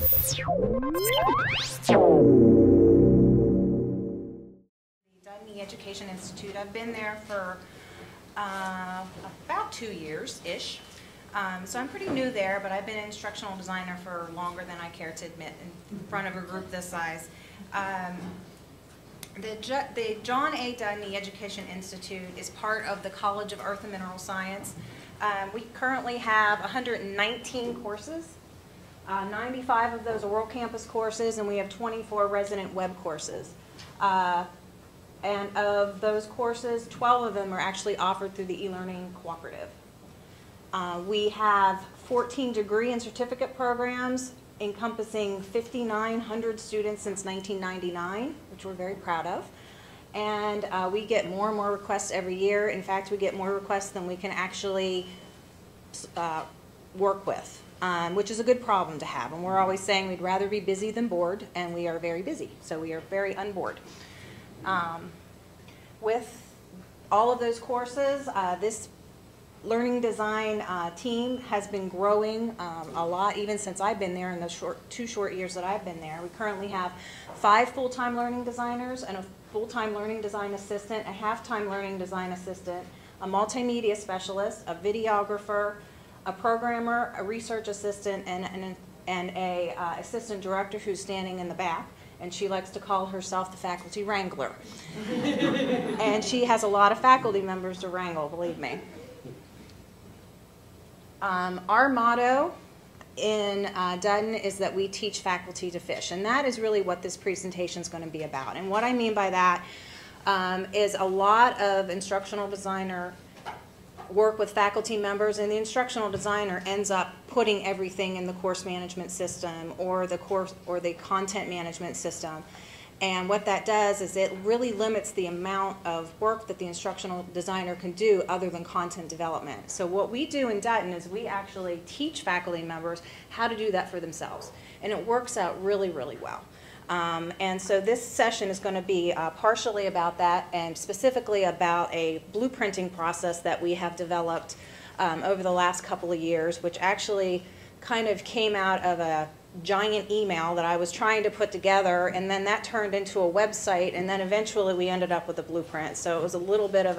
The Education Institute. I've been there for about 2 years-ish. So I'm pretty new there, but I've been an instructional designer for longer than I care to admit in front of a group this size. The John A. Dudney Education Institute is part of the College of Earth and Mineral Science. We currently have 119 courses. 95 of those are World Campus courses, and we have 24 resident web courses. And of those courses, 12 of them are actually offered through the e-learning cooperative. We have 14 degree and certificate programs encompassing 5,900 students since 1999, which we're very proud of. And we get more and more requests every year. In fact, we get more requests than we can actually work with, which is a good problem to have. And we're always saying we'd rather be busy than bored, and we are very busy, so we are very unbored. With all of those courses, this learning design team has been growing a lot, even since I've been there in the two short years that I've been there. We currently have 5 full-time learning designers and a full-time learning design assistant, a half-time learning design assistant, a multimedia specialist, a videographer, a programmer, a research assistant, and a assistant director who's standing in the back. And she likes to call herself the faculty wrangler. And she has a lot of faculty members to wrangle, believe me. Our motto in Dudden is that we teach faculty to fish, and that is really what this presentation is going to be about. And what I mean by that is a lot of instructional designer work with faculty members, and the instructional designer ends up putting everything in the course management system or the content management system. And what that does is it really limits the amount of work that the instructional designer can do other than content development. So what we do in Dudden is we actually teach faculty members how to do that for themselves. And it works out really, really well. And so this session is going to be partially about that, and specifically about a blueprinting process that we have developed over the last couple of years, which actually kind of came out of a giant email that I was trying to put together, and then that turned into a website, and then eventually we ended up with a blueprint. So it was a little bit of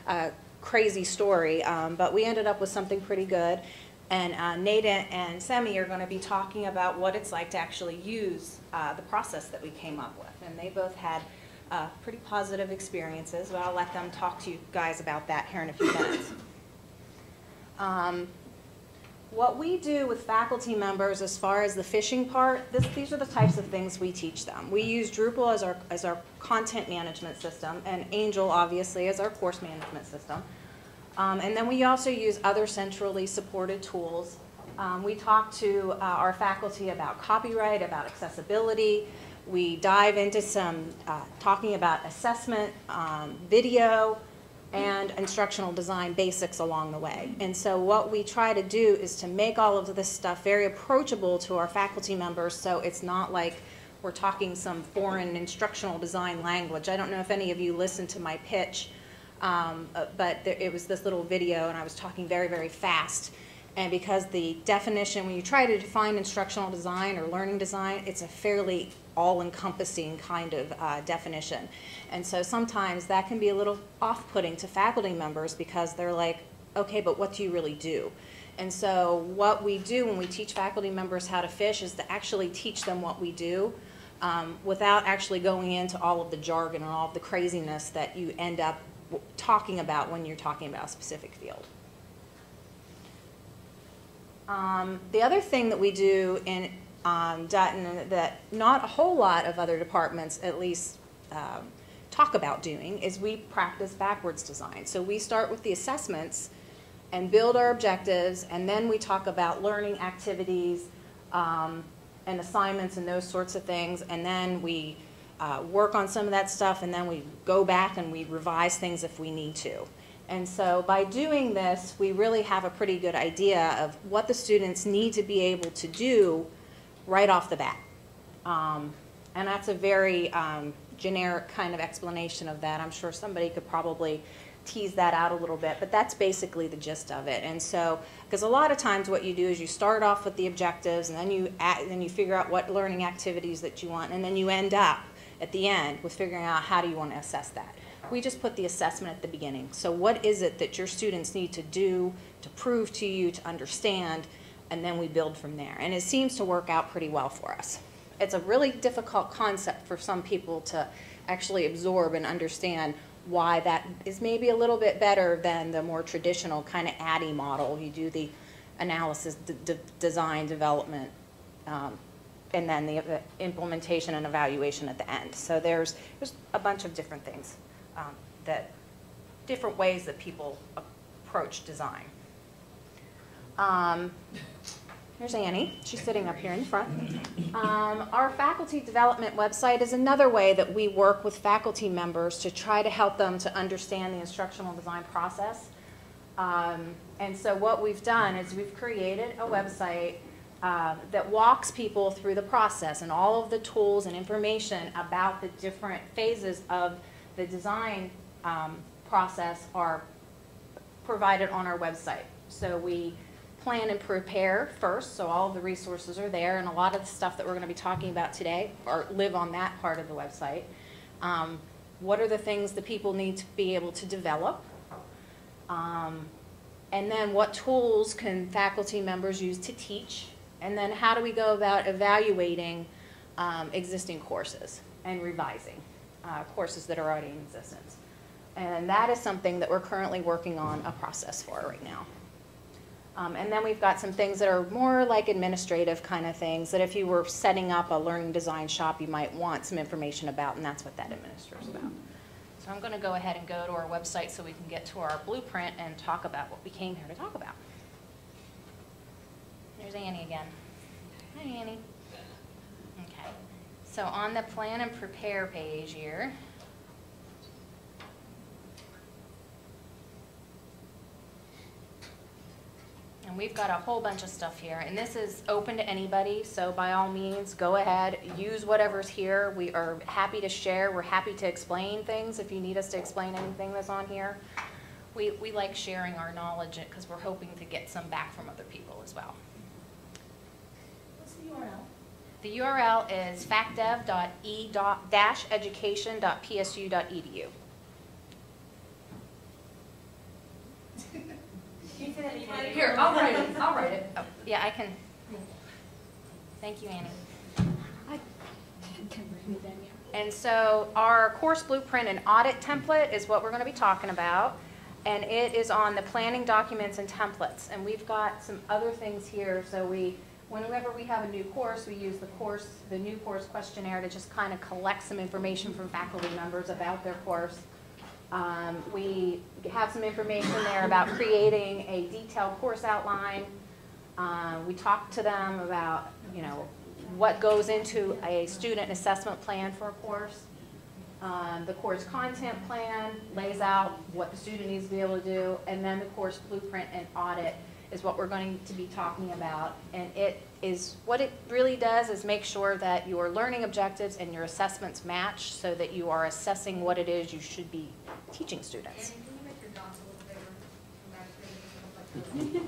a crazy story, but we ended up with something pretty good. And Neyda and Semih are going to be talking about what it's like to actually use the process that we came up with. And they both had pretty positive experiences, but I'll let them talk to you guys about that here in a few minutes. What we do with faculty members as far as the fishing part, these are the types of things we teach them. We use Drupal as our content management system, and Angel, obviously, as our course management system. And then we also use other centrally supported tools. We talk to our faculty about copyright, about accessibility. We dive into some talking about assessment, video, and instructional design basics along the way. And so what we try to do is to make all of this stuff very approachable to our faculty members, so it's not like we're talking some foreign instructional design language. I don't know if any of you listened to my pitch. But it was this little video, and I was talking very, very fast. And because the definition, when you try to define instructional design or learning design, it's a fairly all-encompassing kind of definition. And so sometimes that can be a little off-putting to faculty members because they're like, okay, but what do you really do? And so what we do when we teach faculty members how to fish is to actually teach them what we do without actually going into all of the jargon and all of the craziness that you end up talking about when you're talking about a specific field. The other thing that we do in Dutton that not a whole lot of other departments at least talk about doing is we practice backwards design. So we start with the assessments and build our objectives, and then we talk about learning activities and assignments and those sorts of things, and then we work on some of that stuff, and then we go back and we revise things if we need to. And so by doing this, we really have a pretty good idea of what the students need to be able to do right off the bat. And that's a very generic kind of explanation of that. I'm sure somebody could probably tease that out a little bit, but that's basically the gist of it. And so, because a lot of times what you do is you start off with the objectives, and then you figure out what learning activities that you want, and then you end up at the end with figuring out how do you want to assess that. We just put the assessment at the beginning. So what is it that your students need to do to prove to you, to understand, and then we build from there. And it seems to work out pretty well for us. It's a really difficult concept for some people to actually absorb and understand why that is maybe a little bit better than the more traditional kind of ADDIE model. You do the analysis, design, development, and then the implementation and evaluation at the end. So there's a bunch of different things, different ways that people approach design. Here's Annie. She's sitting up here in the front. Our faculty development website is another way that we work with faculty members to try to help them to understand the instructional design process. And so what we've done is we've created a website that walks people through the process, and all of the tools and information about the different phases of the design process are provided on our website. So we plan and prepare first, so all of the resources are there, and a lot of the stuff that we're going to be talking about today live on that part of the website. What are the things that people need to be able to develop? And then what tools can faculty members use to teach? And then how do we go about evaluating existing courses and revising courses that are already in existence? And that is something that we're currently working on a process for right now. And then we've got some things that are more like administrative kind of things that if you were setting up a learning design shop, you might want some information about, and that's what that administrator is about. So I'm going to go ahead and go to our website so we can get to our blueprint and talk about what we came here to talk about. There's Annie again. Hi, Annie. Okay. So on the plan and prepare page here, and we've got a whole bunch of stuff here, and this is open to anybody, so by all means, go ahead, use whatever's here. We are happy to share. We're happy to explain things if you need us to explain anything that's on here. We like sharing our knowledge because we're hoping to get some back from other people as well. What's the URL? The URL is facdev.e-education.psu.edu. Here, I'll write it. I'll write it. Oh, yeah, I can. Thank you, Annie. And so our course blueprint and audit template is what we're going to be talking about. And it is on the planning documents and templates. And we've got some other things here. So whenever we have a new course, we use the new course questionnaire to just kind of collect some information from faculty members about their course. We have some information there about creating a detailed course outline. We talk to them about, what goes into a student assessment plan for a course. The course content plan lays out what the student needs to be able to do, and then the course blueprint and audit is what we're going to be talking about. And what it really does is make sure that your learning objectives and your assessments match so that you are assessing what it is you should be teaching students. Can you make your dots a little bigger?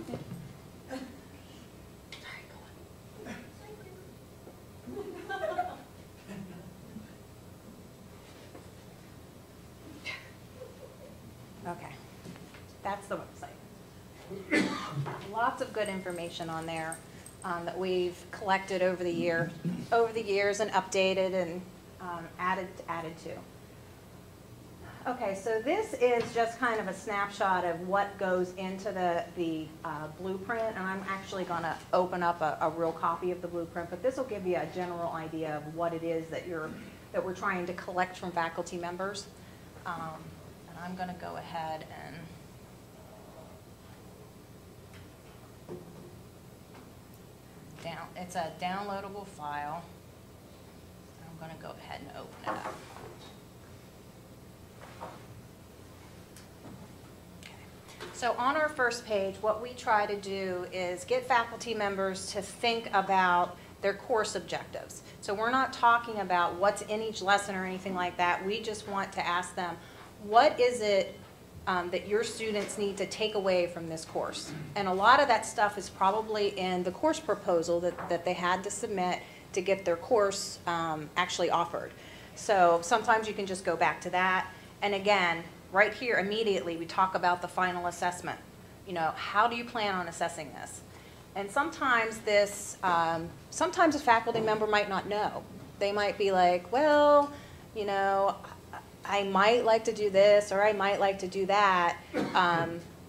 Okay, that's the website. Lots of good information on there that we've collected over the years and updated and added to. Okay, so this is just kind of a snapshot of what goes into the blueprint, and I'm actually going to open up a real copy of the blueprint, but this will give you a general idea of what it is that we're trying to collect from faculty members. And I'm going to go ahead and it's a downloadable file. I'm going to go ahead and open it up. So on our first page, what we try to do is get faculty members to think about their course objectives. So we're not talking about what's in each lesson or anything like that. We just want to ask them, what is it that your students need to take away from this course. And a lot of that stuff is probably in the course proposal that they had to submit to get their course actually offered. So sometimes you can just go back to that. And again, right here immediately we talk about the final assessment. You know, how do you plan on assessing this? And sometimes this, sometimes a faculty member might not know. They might be like, well, you know, I might like to do this or I might like to do that.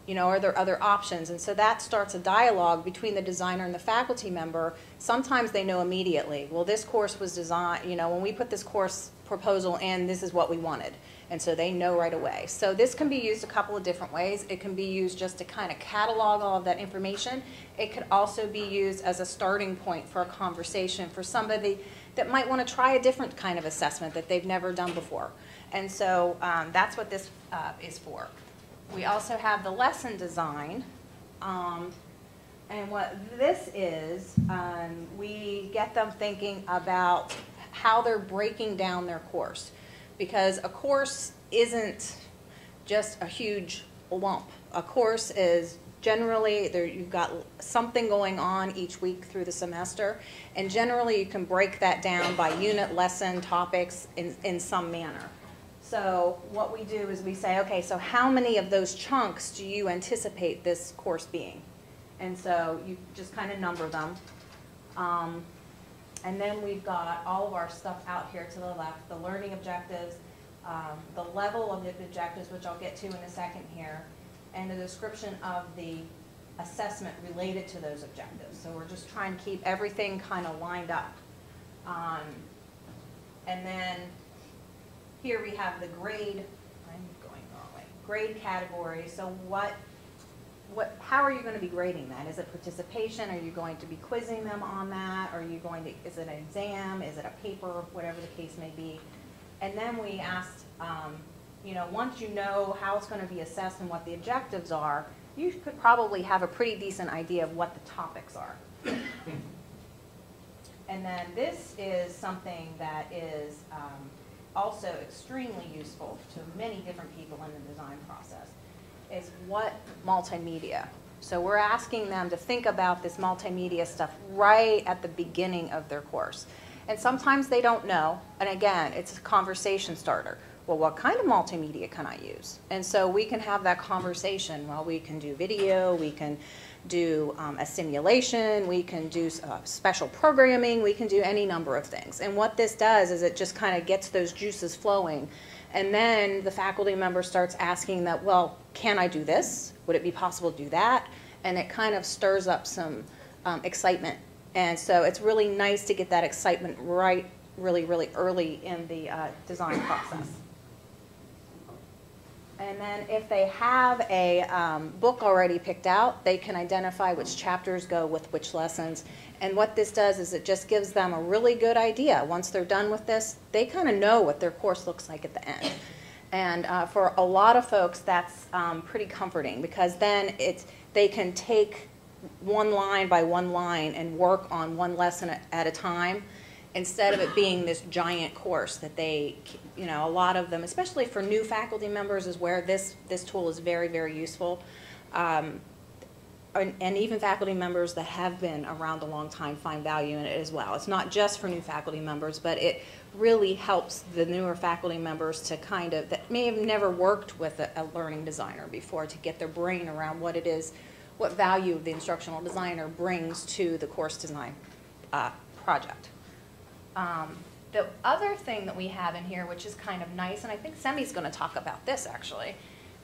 You know, are there other options? And so that starts a dialogue between the designer and the faculty member. Sometimes they know immediately, well, this course was designed, you know, when we put this course proposal in, this is what we wanted. And so they know right away. So this can be used a couple of different ways. It can be used just to kind of catalog all of that information. It could also be used as a starting point for a conversation for somebody that might want to try a different kind of assessment that they've never done before. And so that's what this is for. We also have the lesson design. And what this is, we get them thinking about how they're breaking down their course. Because a course isn't just a huge lump. A course is generally, you've got something going on each week through the semester, and generally you can break that down by unit, lesson, topics in some manner. So what we do is we say, okay, so how many of those chunks do you anticipate this course being? And so you just kind of number them. And then we've got all of our stuff out here to the left, the learning objectives, the level of the objectives, which I'll get to in a second here, and the description of the assessment related to those objectives. So we're just trying to keep everything kind of lined up. And then here we have the grade, I'm going the wrong way, grade category. So how are you going to be grading that? Is it participation? Are you going to be quizzing them on that? Are you going to, is it an exam? Is it a paper? Whatever the case may be. And then we asked, you know, once you know how it's going to be assessed and what the objectives are, you could probably have a pretty decent idea of what the topics are. And then this is something that is also extremely useful to many different people in the design process. Is what multimedia. So we're asking them to think about this multimedia stuff right at the beginning of their course. And sometimes they don't know, and again, it's a conversation starter. Well, what kind of multimedia can I use? And so we can have that conversation. Well, we can do video, we can do a simulation, we can do special programming, we can do any number of things. And what this does is it just kind of gets those juices flowing. And then the faculty member starts asking that, well, can I do this? Would it be possible to do that? And it kind of stirs up some excitement. And so it's really nice to get that excitement right really, really early in the design process. And then if they have a book already picked out, they can identify which chapters go with which lessons. And what this does is it just gives them a really good idea. Once they're done with this, they kind of know what their course looks like at the end. And for a lot of folks, that's pretty comforting, because then they can take one line by one line and work on one lesson at a time, instead of it being this giant course that they, you know, a lot of them, especially for new faculty members, is where this tool is very, very useful. And even faculty members that have been around a long time find value in it as well. It's not just for new faculty members, but it really helps the newer faculty members to kind of, that may have never worked with a learning designer before, to get their brain around what it is, what value the instructional designer brings to the course design project. The other thing that we have in here, which is kind of nice, and I think Semih's going to talk about this actually,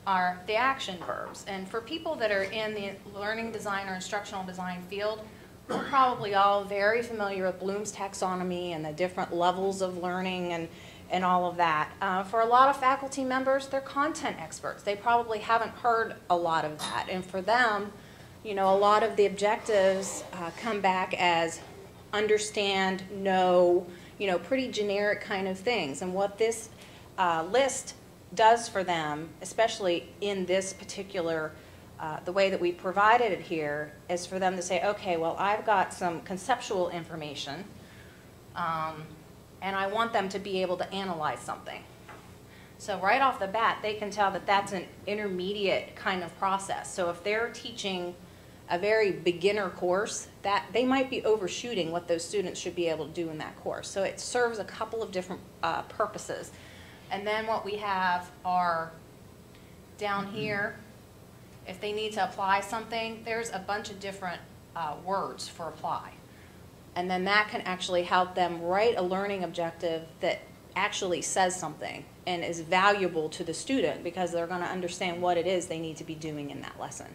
are the action verbs. And for people that are in the learning design or instructional design field, we're probably all very familiar with Bloom's taxonomy and the different levels of learning and all of that. For a lot of faculty members, they're content experts. They probably haven't heard a lot of that. And for them, you know, a lot of the objectives come back as understand, know, you know, pretty generic kind of things. And what this list does for them, especially in this particular, the way that we provided it here, is for them to say, okay, well, I've got some conceptual information, and I want them to be able to analyze something. So right off the bat, they can tell that that's an intermediate kind of process. So if they're teaching a very beginner course, that they might be overshooting what those students should be able to do in that course. So it serves a couple of different purposes. And then what we have are down here, if they need to apply something, there's a bunch of different words for apply. And then that can actually help them write a learning objective that actually says something and is valuable to the student because they're going to understand what it is they need to be doing in that lesson.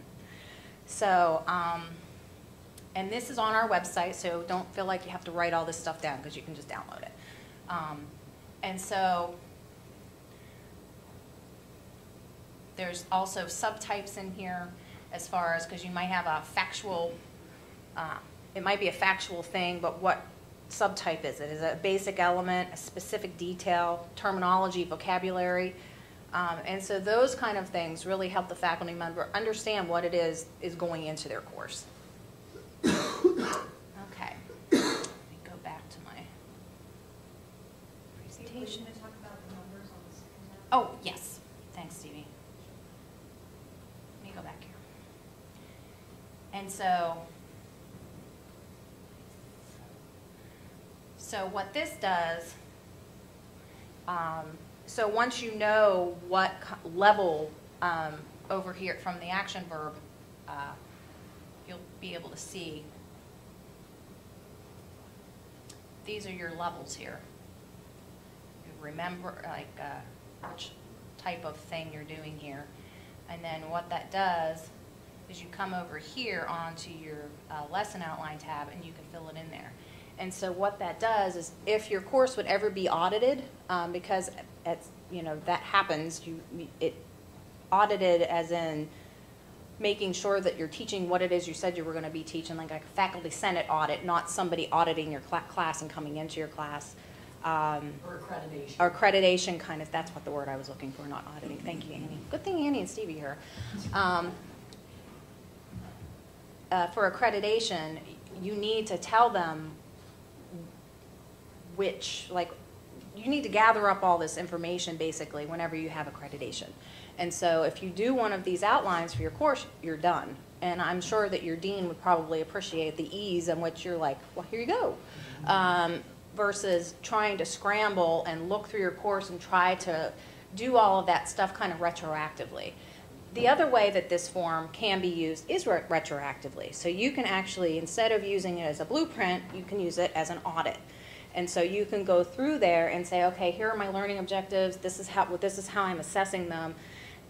So, and this is on our website, so don't feel like you have to write all this stuff down because you can just download it. And so there's also subtypes in here as far as, because you might have a factual, it might be a factual thing, but what subtype is it? Is it a basic element, a specific detail, terminology, vocabulary? And so those kind of things really help the faculty member understand what it is going into their course. Okay. Let me go back to my presentation. Are you going to talk about the numbers on the second tab? Oh, yes. Thanks, Stevie. Let me go back here. And so what this does, so once you know what level over here from the action verb, you'll be able to see these are your levels here. You remember like which type of thing you're doing here. And then what that does is you come over here onto your lesson outline tab and you can fill it in there. And so what that does is if your course would ever be audited, because that happens, it audited as in making sure that you're teaching what it is you said you were going to be teaching, like a faculty senate audit, not somebody auditing your class and coming into your class. Or accreditation. Or accreditation, kind of, that's what the word I was looking for, not auditing. Thank you, Annie. Good thing Annie and Stevie are here. For accreditation, you need to tell them you need to gather up all this information basically whenever you have accreditation. And so if you do one of these outlines for your course, you're done. And I'm sure that your dean would probably appreciate the ease in which you're like, well, here you go. Versus trying to scramble and look through your course and try to do all of that stuff kind of retroactively. The other way that this form can be used is retroactively. So you can actually, instead of using it as a blueprint, you can use it as an audit. And so you can go through there and say, okay, here are my learning objectives. This is how I'm assessing them.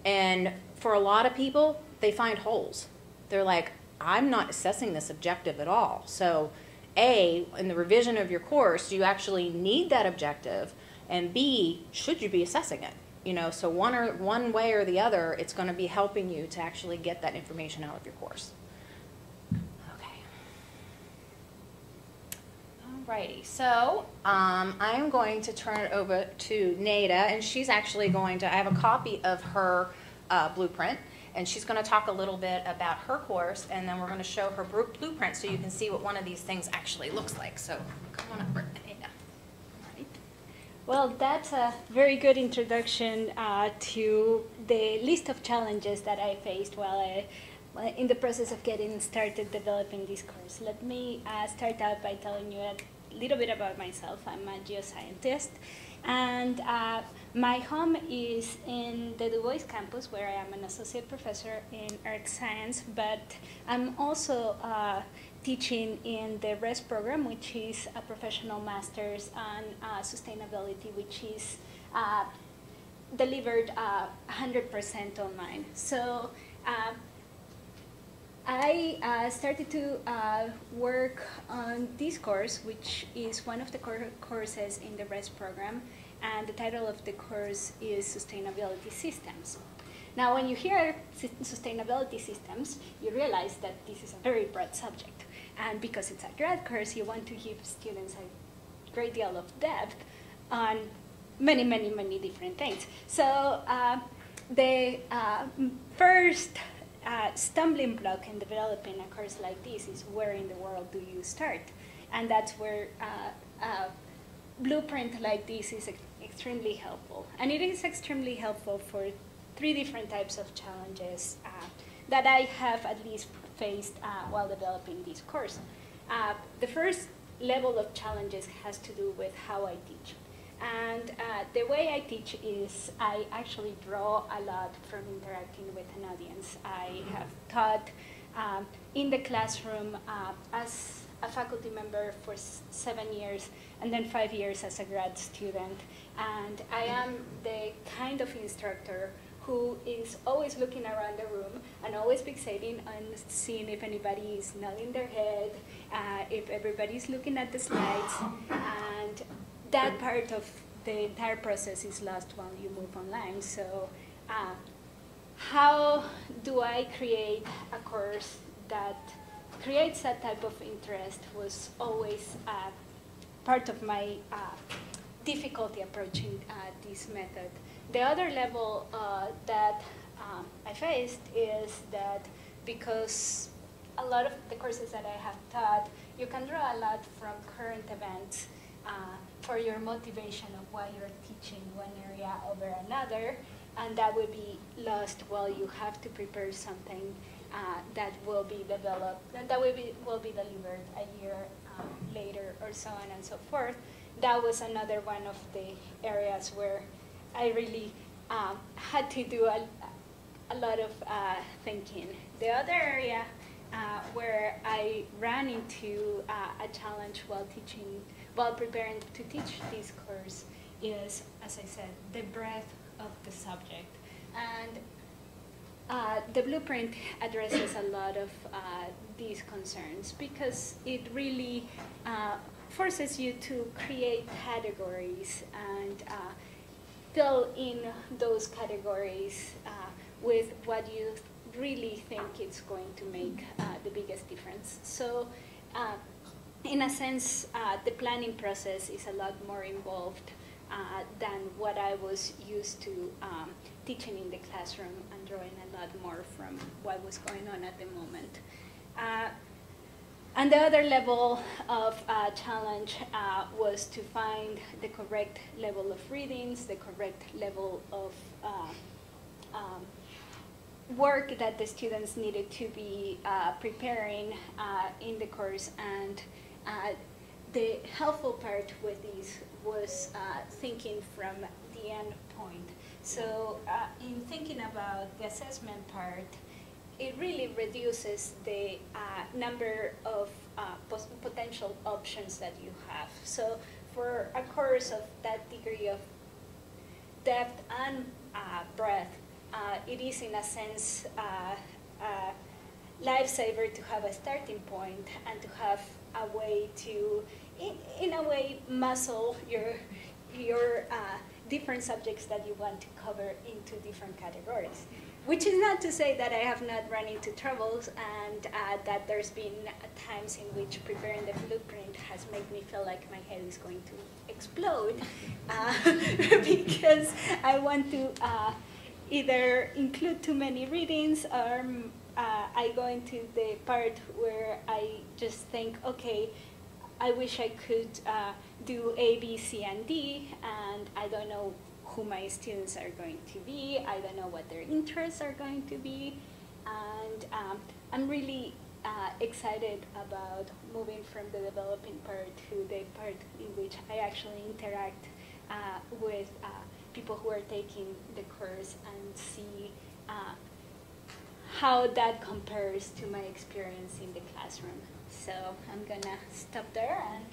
And for a lot of people, they find holes. They're like, I'm not assessing this objective at all. So A, in the revision of your course, do you actually need that objective? And B, should you be assessing it? So one way or the other, it's going to be helping you to actually get that information out of your course. Alrighty, so I'm going to turn it over to Neyda, and she's actually I have a copy of her blueprint, and she's going to talk a little bit about her course, and then we're going to show her blueprint so you can see what one of these things actually looks like. So come on up, Neyda. Right. Well, that's a very good introduction to the list of challenges that I faced while in the process of getting started developing this course. Let me start out by telling you a little bit about myself. I'm a geoscientist, and my home is in the Du Bois campus, where I am an associate professor in earth science, but I'm also teaching in the RES program, which is a professional master's on sustainability, which is delivered 100% online. So I started to work on this course, which is one of the courses in the RES program, and the title of the course is Sustainability Systems. Now, when you hear sustainability systems, you realize that this is a very broad subject, and because it's a grad course, you want to give students a great deal of depth on many, many, many different things. So the first stumbling block in developing a course like this is where in the world do you start? And that's where a blueprint like this is extremely helpful. And it is extremely helpful for 3 different types of challenges that I have at least faced while developing this course. The first level of challenges has to do with how I teach. And the way I teach is I actually draw a lot from interacting with an audience. I have taught in the classroom as a faculty member for 7 years, and then 5 years as a grad student. And I am the kind of instructor who is always looking around the room and always fixating on seeing if anybody is nodding their head, if everybody's looking at the slides, and that part of the entire process is lost while you move online. So how do I create a course that creates that type of interest was always part of my difficulty approaching this method. The other level that I faced is that because a lot of the courses that I have taught, you can draw a lot from current events for your motivation of why you're teaching one area over another, and that would be lost while you have to prepare something that will be developed, that will be delivered a year later, or so on and so forth. That was another one of the areas where I really had to do a lot of thinking. The other area where I ran into a challenge while preparing to teach this course is, as I said, the breadth of the subject. And the blueprint addresses a lot of these concerns because it really forces you to create categories and fill in those categories with what you really think is going to make the biggest difference. So in a sense, the planning process is a lot more involved than what I was used to teaching in the classroom and drawing a lot more from what was going on at the moment. And the other level of challenge was to find the correct level of readings, the correct level of work that the students needed to be preparing in the course. And the helpful part with these was thinking from the end point. So in thinking about the assessment part, it really reduces the number of potential options that you have. So for a course of that degree of depth and breadth, it is in a sense a lifesaver to have a starting point and to have a way to, in a way, muscle your different subjects that you want to cover into different categories. Which is not to say that I have not run into troubles and that there's been times in which preparing the blueprint has made me feel like my head is going to explode because I want to either include too many readings or I go into the part where I just think, okay, I wish I could do A, B, C, and D, and I don't know who my students are going to be. I don't know what their interests are going to be. And I'm really excited about moving from the developing part to the part in which I actually interact with people who are taking the course and see how that compares to my experience in the classroom. So I'm gonna stop there and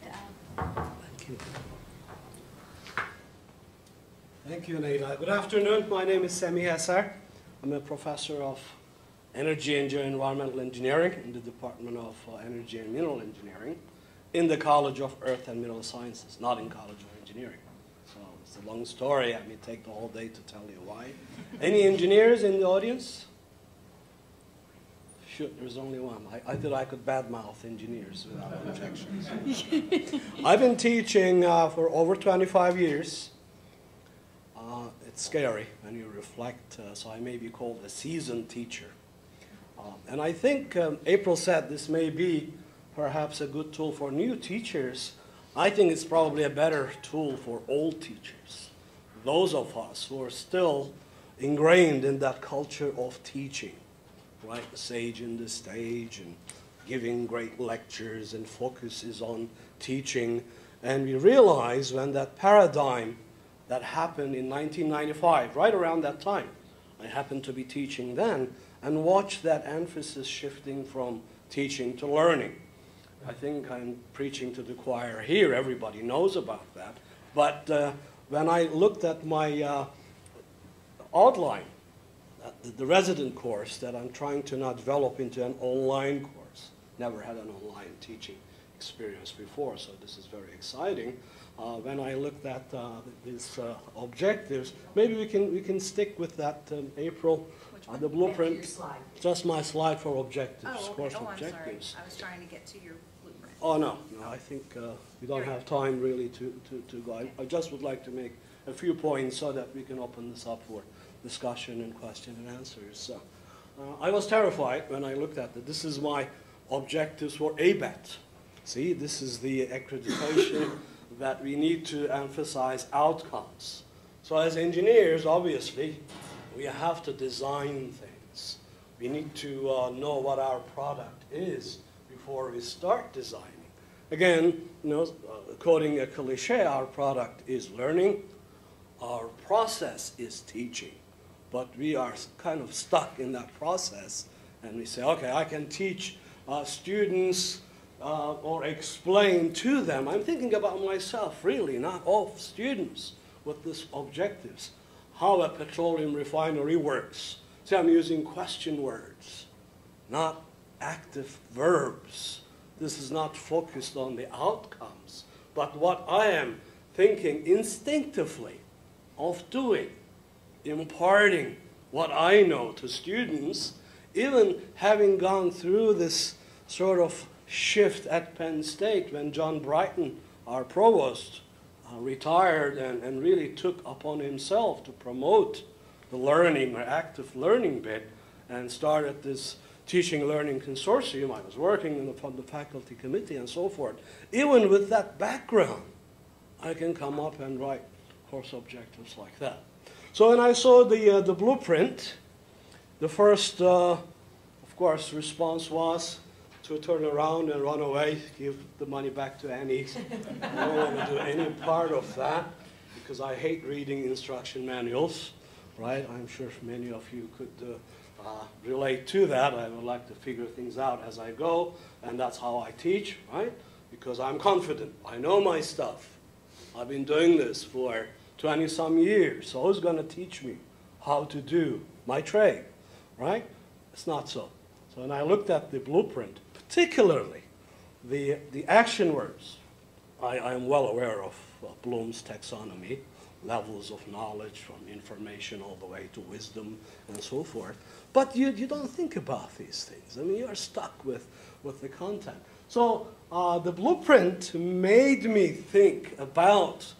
Thank you. Thank you, Neyda. Good afternoon. My name is Semih Eser. I'm a professor of Energy and Environmental Engineering in the Department of Energy and Mineral Engineering in the College of Earth and Mineral Sciences, not in College of Engineering. So it's a long story. I may take the whole day to tell you why. Any engineers in the audience? Shoot, there's only one. I thought I could badmouth engineers without objections. I've been teaching for over 25 years. It's scary when you reflect, so I may be called a seasoned teacher. And I think April said this may be perhaps a good tool for new teachers. I think it's probably a better tool for old teachers those of us who are still ingrained in that culture of teaching, right? The sage in the stage and giving great lectures and focuses on teaching. And we realize when that paradigm that happened in 1995, right around that time, I happened to be teaching then, and watched that emphasis shifting from teaching to learning. I think I'm preaching to the choir here. Everybody knows about that. But when I looked at my outline, the resident course that I'm trying to now develop into an online course, never had an online teaching experience before, so this is very exciting. When I looked at these objectives, maybe we can stick with that, April, the blueprint. Your slide. Just my slide for objectives, Oh, okay. course Oh, I'm objectives. sorry. I was trying to get to your blueprint. Oh, no, I think we don't have time really to go. I just would like to make a few points so that we can open this up for discussion and question and answers. So, I was terrified when I looked at it. This is my objectives for ABET. See, this is the accreditation that we need to emphasize outcomes. So as engineers, obviously, we have to design things. We need to know what our product is before we start designing. Again, quoting a cliche, our product is learning, our process is teaching. But we are kind of stuck in that process, and we say, okay, I can teach students or explain to them. I'm thinking about myself, really, not all students with these objectives, how a petroleum refinery works. See, I'm using question words, not active verbs. This is not focused on the outcomes, but what I am thinking instinctively of doing, imparting what I know to students, even having gone through this sort of shift at Penn State when John Brighton, our provost, retired and really took upon himself to promote the learning or active learning bit and started this teaching learning consortium. I was working in the faculty committee and so forth. Even with that background, I can come up and write course objectives like that. So when I saw the blueprint, the first, of course, response was to turn around and run away, give the money back to Annie. I don't want to do any part of that because I hate reading instruction manuals, right? I'm sure many of you could relate to that. I would like to figure things out as I go, and that's how I teach, right? Because I'm confident. I know my stuff. I've been doing this for 20-some years, so who's going to teach me how to do my trade, right? It's not so. So when I looked at the blueprint, particularly the action words, I am well aware of Bloom's taxonomy, levels of knowledge from information all the way to wisdom and so forth. But you don't think about these things. I mean, you're stuck with the content. So the blueprint made me think about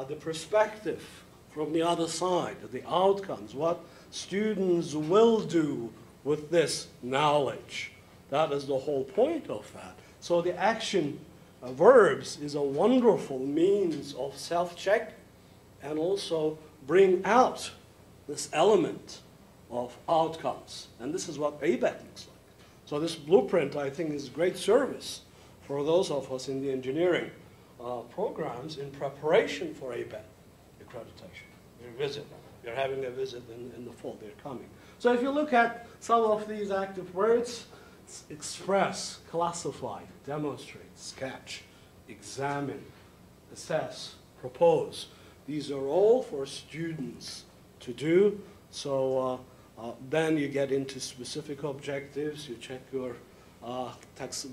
the perspective from the other side, the outcomes, what students will do with this knowledge. That is the whole point of that. So the action verbs is a wonderful means of self-check and also bring out this element of outcomes. And this is what ABET looks like. So this blueprint, I think, is great service for those of us in the engineering programs in preparation for ABET accreditation. We're having a visit in the fall. They're coming. So if you look at some of these active words, express, classify, demonstrate, sketch, examine, assess, propose. These are all for students to do. So then you get into specific objectives. You check your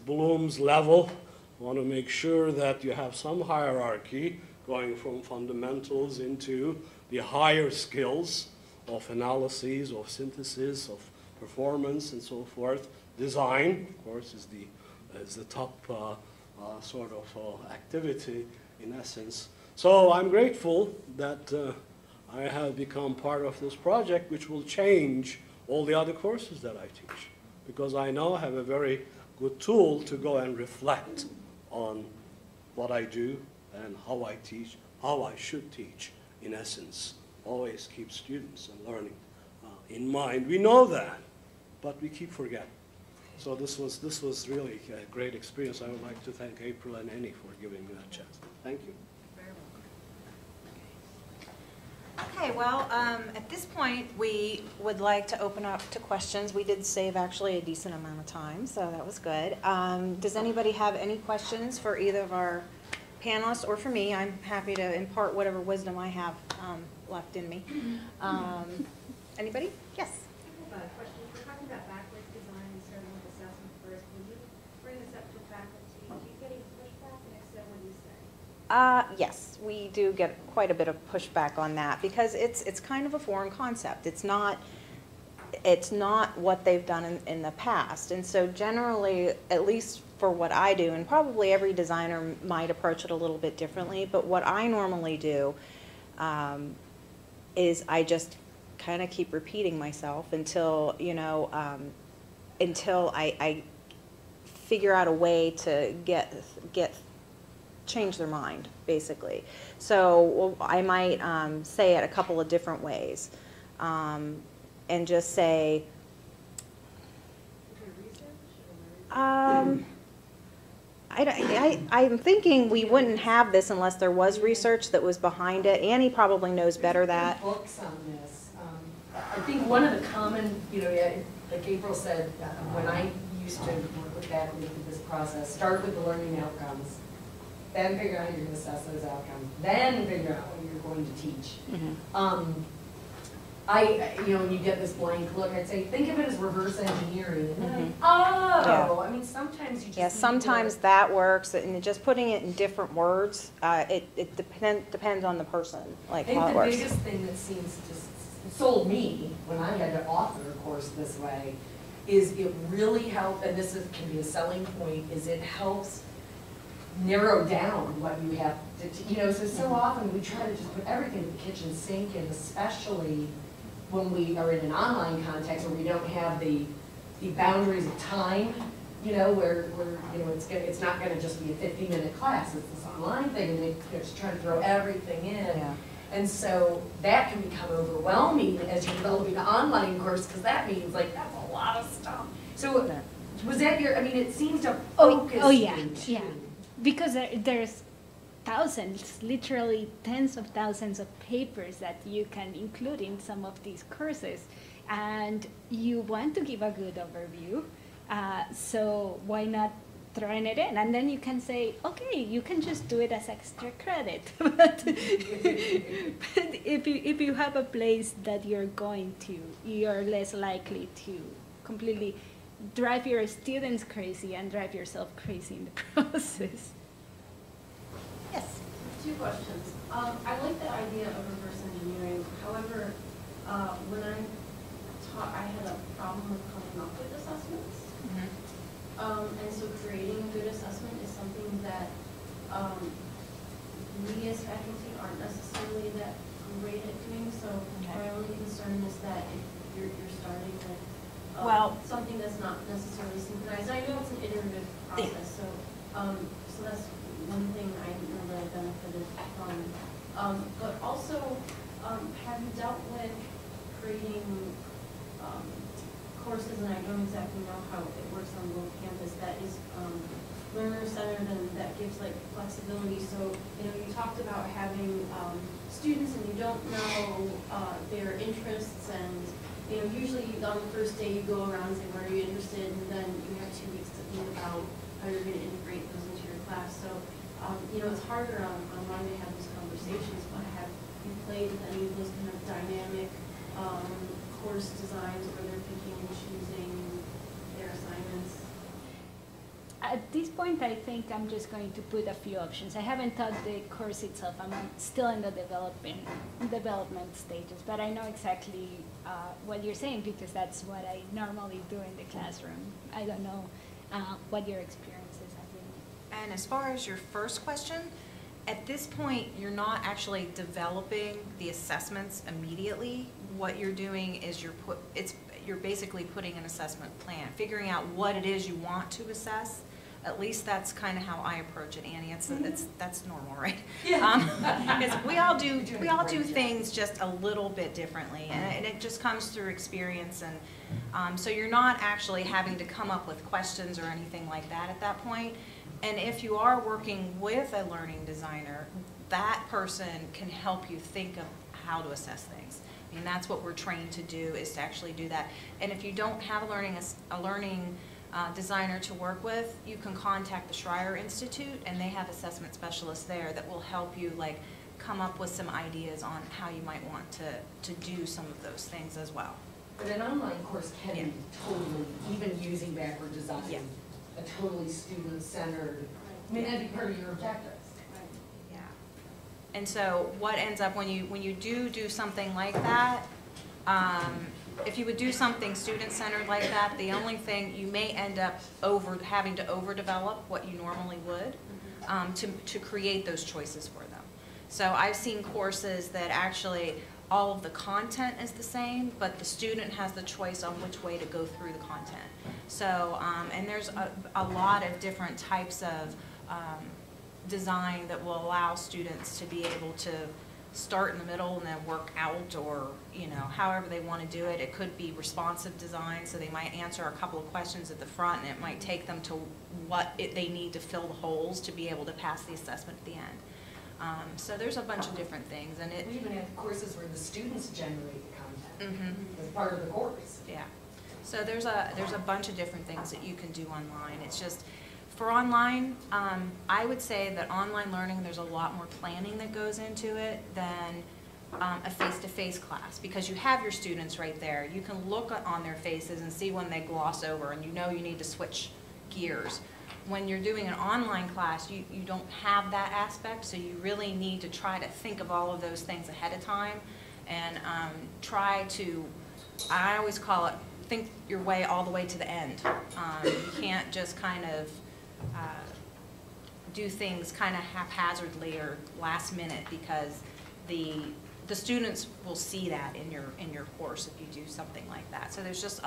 Bloom's level. You want to make sure that you have some hierarchy going from fundamentals into the higher skills of analysis, of synthesis, of performance, and so forth. Design, of course, is the top sort of activity in essence. So I'm grateful that I have become part of this project, which will change all the other courses that I teach, because I now have a very good tool to go and reflect on what I do and how I teach, how I should teach, in essence, always keep students and learning in mind. We know that, but we keep forgetting. So this was really a great experience. I would like to thank April and Annie for giving me that chance. Thank you. Okay, well, at this point, we would like to open up to questions. We did save actually a decent amount of time, so that was good. Does anybody have any questions for either of our panelists or for me? I'm happy to impart whatever wisdom I have left in me. Anybody? Yes. I have a question. We're talking about backwards design and starting with assessment first. When you bring this up to faculty, do you get any pushback? And if so, what do you say? Yes, we do get quite a bit of pushback on that because it's kind of a foreign concept. It's not what they've done in the past. And so generally, at least for what I do, and probably every designer might approach it a little bit differently, but what I normally do is I just kind of keep repeating myself until, you know, until I figure out a way to change their mind, basically. So I might say it a couple of different ways and just say, I'm thinking we wouldn't have this unless there was research that was behind it. Annie probably knows better that. Books on this. I think one of the common, you know, like April said, when I used to work with faculty through this process, start with the learning outcomes, then figure out how you're going to assess those outcomes, then figure out what you're going to teach. Mm-hmm. You know, when you get this blank look, I'd say, think of it as reverse engineering. And then, Mm-hmm. oh, I mean, sometimes you just Yeah, sometimes that works, and just putting it in different words, it depends on the person, like I think how it the works. biggest thing that seems to sold me when I had to author a course this way is it really helps, and can be a selling point, is it helps narrow down what you have to, you know, so often we try to just put everything in the kitchen sink, and especially when we are in an online context where we don't have the boundaries of time, you know, where you know, it's not going to just be a 50-minute class, it's this online thing, and they're just trying to throw everything in. Yeah. And so that can become overwhelming as you're developing an online course, because that means, like, that's a lot of stuff. So was that I mean, it seems to focus. Oh yeah, you yeah. Because there's thousands, literally tens of thousands of papers that you can include in some of these courses. And you want to give a good overview, so why not throwing it in? And then you can say, okay, you can just do it as extra credit. But if you have a place that you're less likely to completely drive your students crazy and drive yourself crazy in the process. Yes. Two questions. I like the idea of reverse engineering. However, when I taught, I had a problem with coming up with assessments. And so creating a good assessment is something that we as faculty aren't necessarily that great at doing. So my only concern is that if you're starting with something that's not necessarily synchronized. I know it's an iterative process, so that's one thing I really benefited from. But also, have you dealt with creating courses, and I don't exactly know how it works on the campus, that is learner-centered and that gives like flexibility. So, you know, you talked about having students and you don't know their interests, and you know, usually on the first day you go around and say, what are you interested in, and then you have 2 weeks to think about how you're going to integrate those into your class. So, you know, it's harder online to have those conversations, but have you played with any of those kind of dynamic course designs where they're picking and choosing their assignments? At this point, I think I'm just going to put a few options. I haven't taught the course itself. I'm still in the development stages, but I know exactly what you're saying because that's what I normally do in the classroom. I don't know what your experiences have been. And as far as your first question, at this point, you're not actually developing the assessments immediately. What you're doing is you're basically putting an assessment plan, figuring out what it is you want to assess, At least that's kind of how I approach it, Annie. That's normal, right? Yeah. 'Cause we all do things just a little bit differently, and it just comes through experience. And so you're not actually having to come up with questions or anything like that at that point. And if you are working with a learning designer, that person can help you think of how to assess things. I mean, that's what we're trained to do, is to actually do that. And if you don't have a learning designer to work with, you can contact the Schreier Institute, and they have assessment specialists there that will help you like come up with some ideas on how you might want to do some of those things as well. But an online course can be totally, even using backward design, Yeah. a totally student-centered, may not be part of your objectives. Yeah. And so what ends up when you do something like that, if you would do something student-centered like that, the only thing you may end up having to overdevelop what you normally would to create those choices for them. So I've seen courses that actually all of the content is the same, but the student has the choice on which way to go through the content. So, and there's a lot of different types of design that will allow students to be able to start in the middle and then work out, or however they want to do it. It could be responsive design, so they might answer a couple of questions at the front, and it might take them to what they need to fill the holes to be able to pass the assessment at the end. So there's a bunch of different things, and We even have courses where the students generate the content Mhm. as part of the course. Yeah. So there's a bunch of different things that you can do online. It's just, for online, I would say that online learning, there's a lot more planning that goes into it than a face-to-face class, because you have your students right there. You can look on their faces and see when they gloss over, and you need to switch gears. When you're doing an online class, you don't have that aspect, so you really need to try to think of all of those things ahead of time, and try to, I always call it, think your way all the way to the end. You can't just kind of do things kind of haphazardly or last minute, because the students will see that in your course if you do something like that. So there's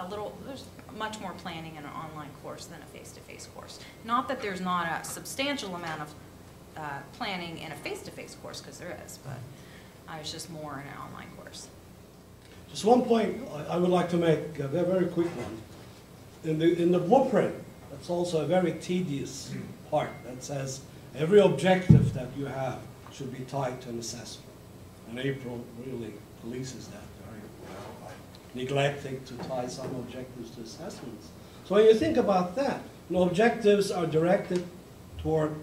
much more planning in an online course than a face-to-face course. Not that there's not a substantial amount of planning in a face-to-face course, because there is, but it's just more in an online course. Just one point I would like to make, a very quick one. In the blueprint, that's also a very tedious part that says every objective that you have should be tied to an assessment. And April really polices that very well by neglecting to tie some objectives to assessments. So when you think about that, objectives are directed toward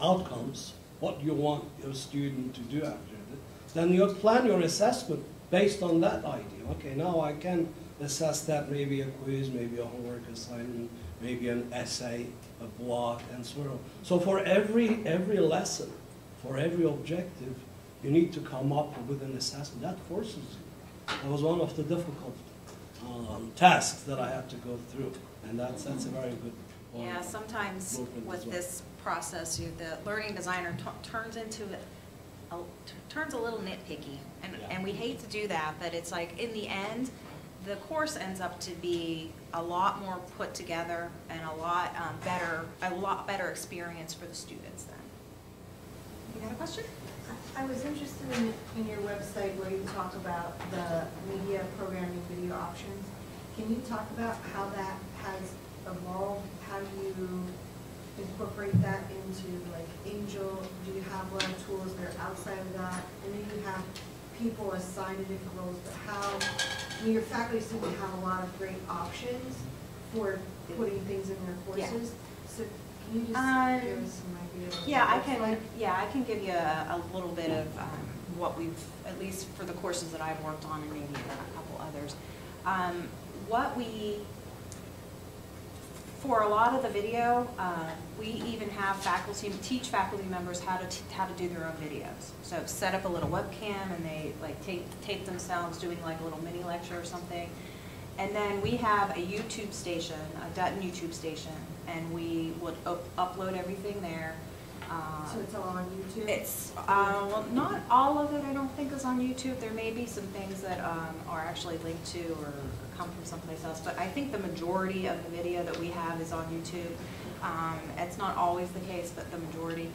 outcomes, what you want your student to do after it. Then you plan your assessment based on that idea. Okay, now I can assess that, maybe a quiz, maybe a homework assignment, maybe an essay, a blog, and so on. So for every lesson, for every objective, you need to come up with an assessment. That forces you. That was one of the difficult tasks that I had to go through, and that's a very good one. Yeah, sometimes with this process, the learning designer turns a little nitpicky, and we hate to do that, but it's like in the end, the course ends up to be a lot more put together and a lot better experience for the students then. You got a question? I was interested in your website where you talk about the media programming video options. Can you talk about how that has evolved? How do you incorporate that into like Angel? Do you have a lot of tools that are outside of that? And then you have people assigned to different roles, but your faculty students have a lot of great options for putting things in their courses. So can you just give us some ideas? Yeah, I can give you a little bit of what we've, at least for the courses that I've worked on, and maybe a couple others. For a lot of the video, we even have teach faculty members how to do their own videos. So set up a little webcam, and they like tape themselves doing like a little mini lecture or something. And then we have a YouTube station, a Dutton YouTube station, and we would upload everything there. So it's all on YouTube? It's, well, not all of it I don't think is on YouTube. There may be some things that are actually linked to or come from someplace else, but I think the majority of the video that we have is on YouTube. It's not always the case, but the majority.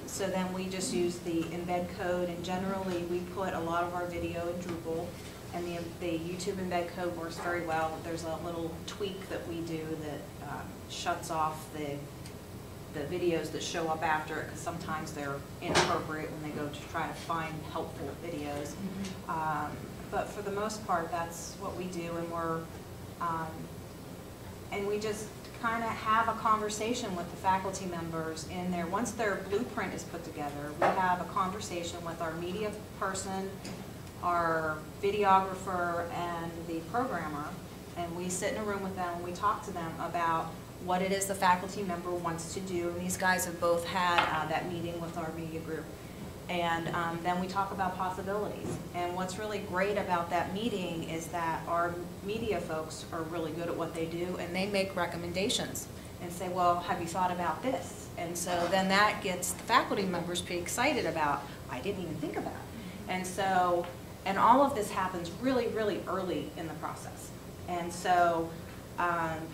So then we just use the embed code, and generally we put a lot of our video in Drupal, and the YouTube embed code works very well. There's a little tweak that we do that shuts off the videos that show up after it, because sometimes they're inappropriate when they go to try to find helpful videos. But for the most part, that's what we do, and we just kind of have a conversation with the faculty members in there. Once their blueprint is put together, we have a conversation with our media person, our videographer, and the programmer, and we sit in a room with them and we talk to them about what it is the faculty member wants to do. And these guys have both had that meeting with our media group. And then we talk about possibilities. And what's really great about that meeting is that our media folks are really good at what they do, and they make recommendations and say, well, have you thought about this? And so then that gets the faculty members pretty excited about, I didn't even think about it. And so, and all of this happens really, really early in the process. And so,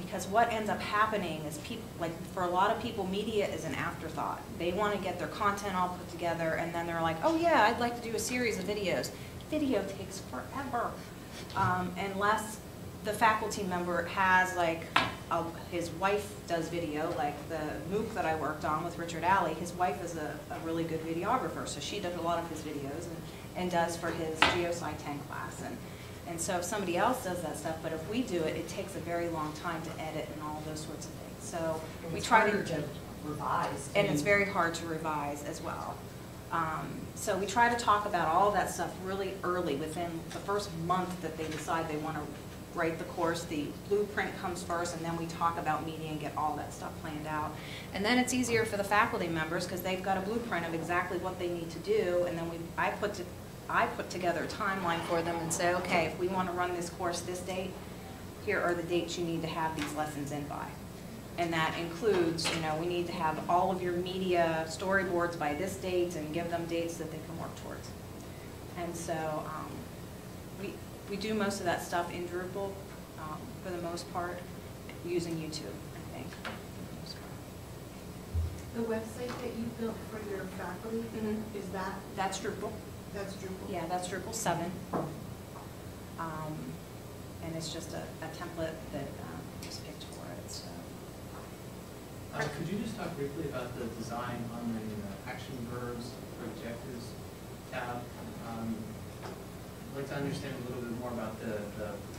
because what ends up happening is people, like for a lot of people, media is an afterthought. They want to get their content all put together, and then they're like, oh yeah, I'd like to do a series of videos. Video takes forever, unless the faculty member has like, his wife does video, like the MOOC that I worked on with Richard Alley, his wife is a really good videographer, so she does a lot of his videos and does for his Geosci 10 class. And so if somebody else does that stuff, but if we do it, it takes a very long time to edit and all those sorts of things. So we try to revise. And it's very hard to revise as well. So we try to talk about all that stuff really early, within the first month that they decide they want to write the course. The blueprint comes first, and then we talk about media and get all that stuff planned out. And then it's easier for the faculty members because they've got a blueprint of exactly what they need to do, and then I put together a timeline for them and say, okay, if we want to run this course this date, here are the dates you need to have these lessons in by. And that includes, we need to have all of your media storyboards by this date and give them dates that they can work towards. And so we do most of that stuff in Drupal for the most part, using YouTube, I think. The website that you built for your faculty, is that? That's Drupal. That's Drupal? Yeah, that's Drupal 7. And it's just a template that was picked for it. So. Could you just talk briefly about the design on the action verbs for objectives tab? I'd like to understand a little bit more about the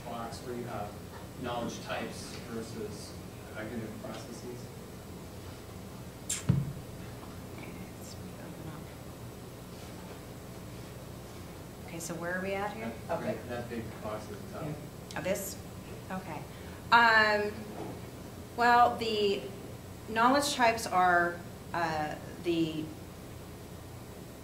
box where you have knowledge types versus cognitive processes. Okay, so where are we at here? Okay. That big box at the top. This? Okay. Well, the knowledge types are the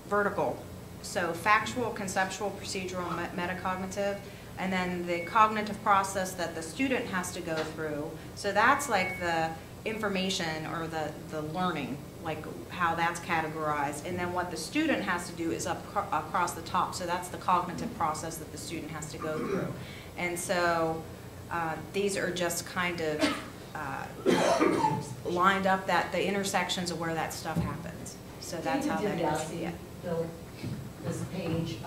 vertical. So factual, conceptual, procedural, metacognitive, and then the cognitive process that the student has to go through. So that's like the information or the learning, like how that's categorized. And then what the student has to do is across the top. So that's the cognitive process that the student has to go through. And so these are just kind of lined up that the intersections of where that stuff happens. So that's how that is. Yeah. Built this page,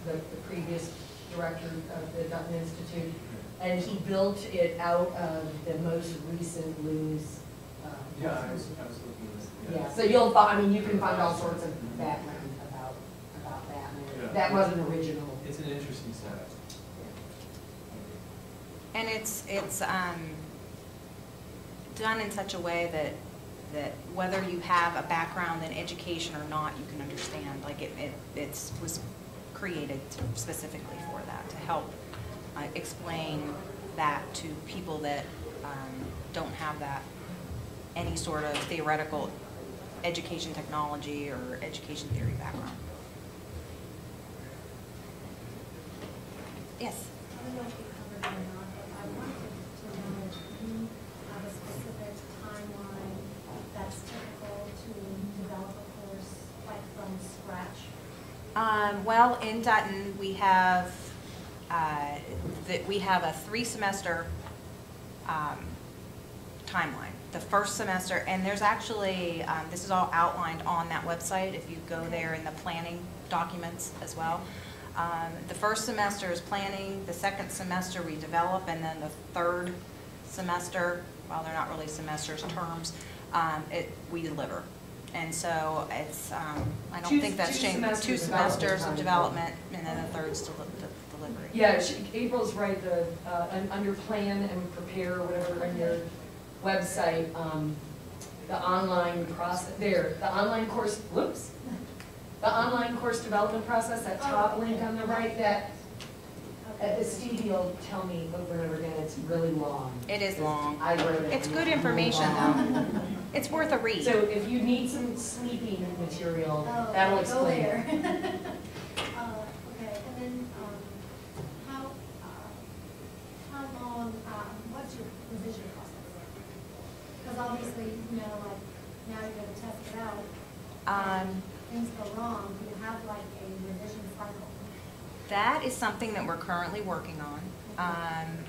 the previous director of the Dutton Institute, and he built it out of the most recent Lou's. Yeah, I was looking at this. Yeah, so you'll find, you can find all sorts of background about that. Yeah. That wasn't original. It's an interesting setup. And it's done in such a way that whether you have a background in education or not, you can understand. Like it was created specifically for that, to help explain that to people that don't have that any sort of theoretical education technology or education theory background. Yes? I don't know if you covered it or not, but I wanted to know if you have a specific timeline that's typical to develop a course, like from scratch. Well, in Dutton, we have a 3-semester timeline. The first semester, and there's actually, this is all outlined on that website if you go there in the planning documents as well. The first semester is planning, the second semester we develop, and then the third semester, well, they're not really semesters, terms, we deliver. And so it's, I don't think that's changed. Two semesters of development, and then the third's delivery. Yeah, April's right, under plan and prepare, whatever, on your website, the online process, the online course, whoops. The online course development process, that top link on the right, that Stevie will tell me over and over again, it's really long. It is long. I wrote it. It's good information though. It's worth a read. So if you need some sleeping material, Oh, that'll go explain there. it. Okay, and then, how long, what's your revision process? Because obviously, you know, like, now you're gonna test it out. Things go wrong, do you have like a revision cycle? That is something that we're currently working on.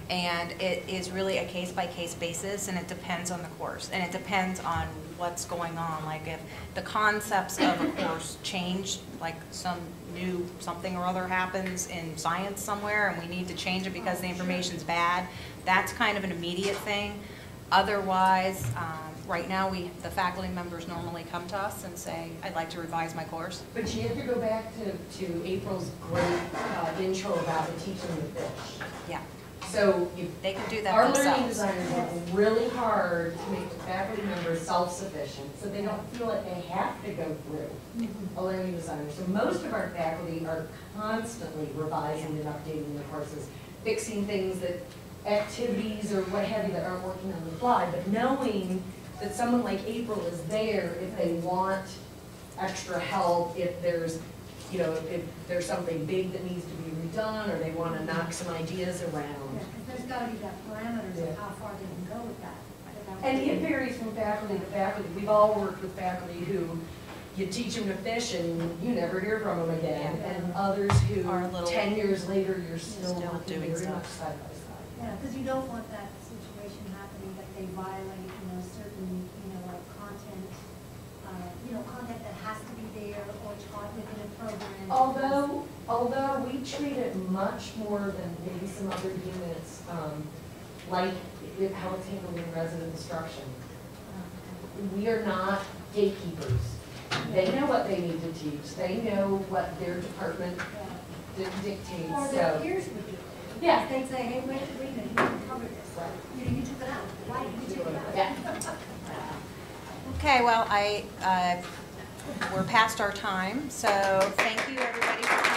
And it is really a case-by-case basis, and it depends on the course, and it depends on what's going on. Like if the concepts of a course change, like some new something or other happens in science somewhere, and we need to change it because the information's bad, that's kind of an immediate thing. Otherwise, right now, the faculty members normally come to us and say, I'd like to revise my course. But you have to go back to April's great intro about the teaching the fish. Yeah, So they can do that our learning themselves. designers work really hard to make the faculty members self-sufficient, so they don't feel like they have to go through a learning designer. So most of our faculty are constantly revising and updating their courses, fixing things that, activities or what have you that aren't working on the fly, but knowing that someone like April is there if they want extra help, if there's, you know, if there's something big that needs to be redone, or they want to knock some ideas around. Yeah, because there's got to be that parameters of how far they can go with that. And it varies from faculty to faculty. We've all worked with faculty who you teach them to fish and you never hear from them again, Yeah. and others who Are a little- 10 years later you're still Still working doing very stuff. much side by side. Yeah, because you don't want that situation happening that they violate, you know, certain, you know, like content, content that has to be there or taught within a program. Although we treat it much more than maybe some other units, like how it's handled in resident instruction. We are not gatekeepers. They know what they need to teach. They know what their department dictates. Or their peers would do. Yeah. They'd say, hey, wait a minute, you didn't cover this. You took it out. Why did you take it out? Yeah. Okay, well, we're past our time, so thank you everybody for coming.